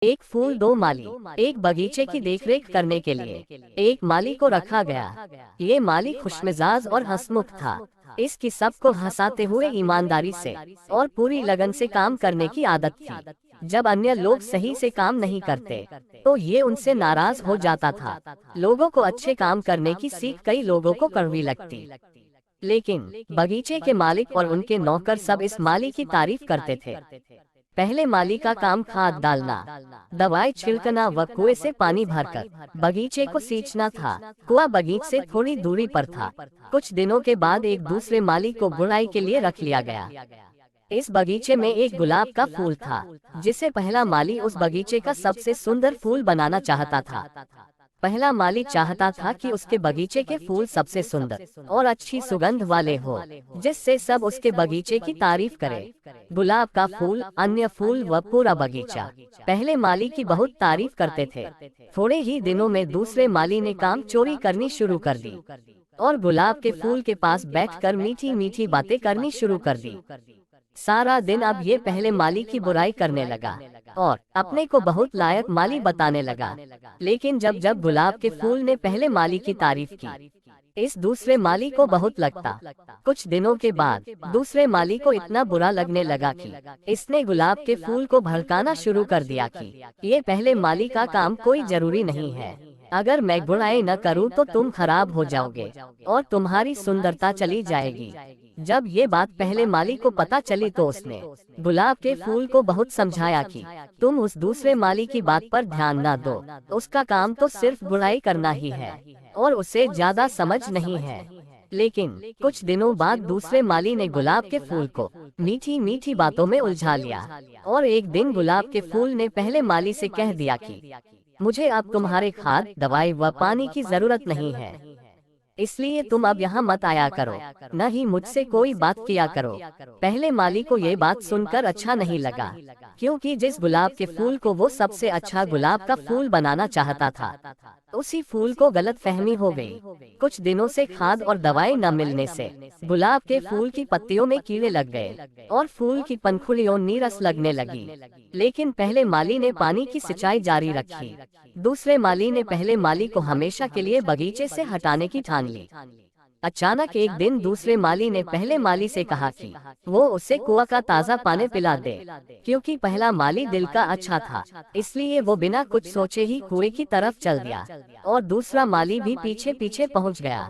एक फूल दो माली। एक बगीचे की देखरेख करने के लिए एक माली को रखा गया। ये माली खुशमिजाज और हंसमुख था। इसकी सबको हंसाते हुए ईमानदारी से और पूरी लगन से काम करने की आदत थी। जब अन्य लोग सही से काम नहीं करते तो ये उनसे नाराज हो जाता था। लोगों को अच्छे काम करने की सीख कई लोगों को कड़वी लगती, लेकिन बगीचे के मालिक और उनके नौकर सब इस माली की तारीफ करते थे। पहले माली का काम खाद डालना, दवाई छिड़कना व कुएं से पानी भरकर बगीचे को सींचना था। कुआं बगीचे से थोड़ी दूरी पर था। कुछ दिनों के बाद एक दूसरे माली को गुड़ाई के लिए रख लिया गया। इस बगीचे में एक गुलाब का फूल था, जिसे पहला माली उस बगीचे का सबसे सुंदर फूल बनाना चाहता था। पहला माली चाहता था कि उसके बगीचे के फूल सबसे सुंदर और अच्छी सुगंध वाले हो, जिससे सब उसके बगीचे की तारीफ करें। गुलाब का फूल, अन्य फूल व पूरा बगीचा पहले माली की बहुत तारीफ करते थे। थोड़े ही दिनों में दूसरे माली ने काम चोरी करनी शुरू कर दी और गुलाब के फूल के पास बैठकर मीठी मीठी बातें करनी शुरू कर दी। सारा दिन अब ये पहले माली की बुराई करने लगा और अपने को बहुत लायक माली बताने लगा। लेकिन जब जब गुलाब के फूल ने पहले माली की तारीफ की, इस दूसरे माली को बहुत लगता। कुछ दिनों के बाद दूसरे माली को इतना बुरा लगने लगा कि इसने गुलाब के फूल को भड़काना शुरू कर दिया कि ये पहले माली का काम कोई जरूरी नहीं है। अगर मैं बुराई न करूं तो तुम खराब हो जाओगे और तुम्हारी सुंदरता चली जाएगी। जब ये बात पहले माली को पता चली तो उसने गुलाब के फूल को बहुत समझाया कि तुम उस दूसरे माली की बात पर ध्यान न दो, उसका काम तो सिर्फ बुराई करना ही है और उसे ज्यादा समझ नहीं है। लेकिन कुछ दिनों बाद दूसरे माली ने गुलाब के फूल को मीठी मीठी बातों में उलझा लिया और एक दिन गुलाब के फूल ने पहले माली से कह दिया कि मुझे अब तुम्हारे खाद, दवाई व पानी की जरूरत नहीं है, इसलिए तुम अब यहाँ मत आया करो, न ही मुझसे कोई बात किया करो। पहले माली को ये बात सुनकर अच्छा नहीं लगा, क्योंकि जिस गुलाब के फूल को वो सबसे अच्छा गुलाब का फूल बनाना चाहता था, उसी फूल को गलत फहमी हो गई। कुछ दिनों से खाद और दवाई न मिलने से गुलाब के फूल की पत्तियों में कीड़े लग गए और फूल की पंखुड़ियों नीरस लगने लगी। लेकिन पहले माली ने पानी की सिंचाई जारी रखी। दूसरे माली ने पहले माली को हमेशा के लिए बगीचे से हटाने की ठान ली। अचानक एक दिन दूसरे माली ने पहले माली से कहा कि वो उसे कुआं का ताज़ा पानी पिला दे, क्योंकि पहला माली दिल का अच्छा था, इसलिए वो बिना कुछ सोचे ही कुएं की तरफ चल दिया और दूसरा माली भी पीछे पीछे पहुंच गया।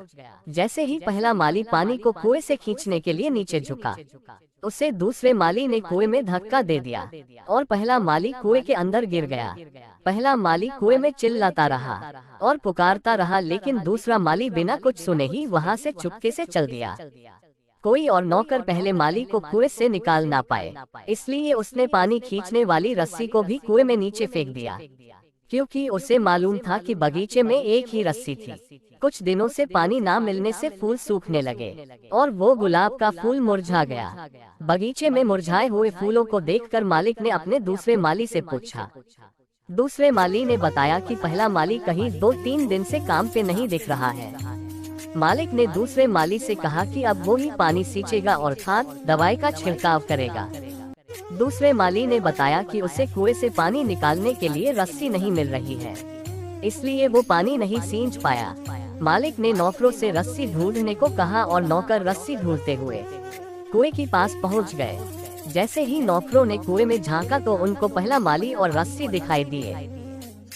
जैसे ही पहला माली पानी को कुएं से खींचने के लिए नीचे झुका, उसे दूसरे माली ने कुएं में धक्का दे दिया और पहला माली कुएं के अंदर गिर गया। पहला माली कुएं में चिल्लाता रहा और पुकारता रहा, लेकिन दूसरा माली बिना कुछ सुने ही वहां से चुपके से चल दिया। कोई और नौकर पहले माली को कुएं से निकाल ना पाए, इसलिए उसने पानी खींचने वाली रस्सी को भी कुएं में नीचे फेंक दिया, क्योंकि उसे मालूम था कि बगीचे में एक ही रस्सी थी। कुछ दिनों से पानी ना मिलने से फूल सूखने लगे और वो गुलाब का फूल मुरझा गया। बगीचे में मुरझाए हुए फूलों को देखकर मालिक ने अपने दूसरे माली से पूछा। दूसरे माली ने बताया कि पहला माली कहीं 2-3 दिन से काम पे नहीं दिख रहा है। मालिक ने दूसरे माली से कहा कि अब वो ही पानी सींचेगा और खाद, दवाई का छिड़काव करेगा। दूसरे माली ने बताया कि उसे कुएं से पानी निकालने के लिए रस्सी नहीं मिल रही है, इसलिए वो पानी नहीं सींच पाया। मालिक ने नौकरों से रस्सी ढूंढने को कहा और नौकर रस्सी ढूंढते हुए कुएं के पास पहुंच गए। जैसे ही नौकरों ने कुएं में झांका तो उनको पहला माली और रस्सी दिखाई दिए।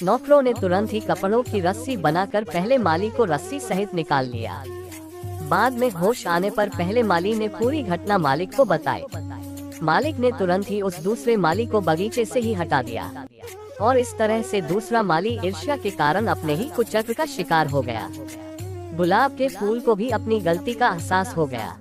नौकरों ने तुरंत ही कपड़ों की रस्सी बनाकर पहले माली को रस्सी सहित निकाल लिया। बाद में होश आने पर पहले माली ने पूरी घटना मालिक को बताई। मालिक ने तुरंत ही उस दूसरे माली को बगीचे से ही हटा दिया और इस तरह से दूसरा माली ईर्ष्या के कारण अपने ही कुचक्र का शिकार हो गया। गुलाब के फूल को भी अपनी गलती का एहसास हो गया।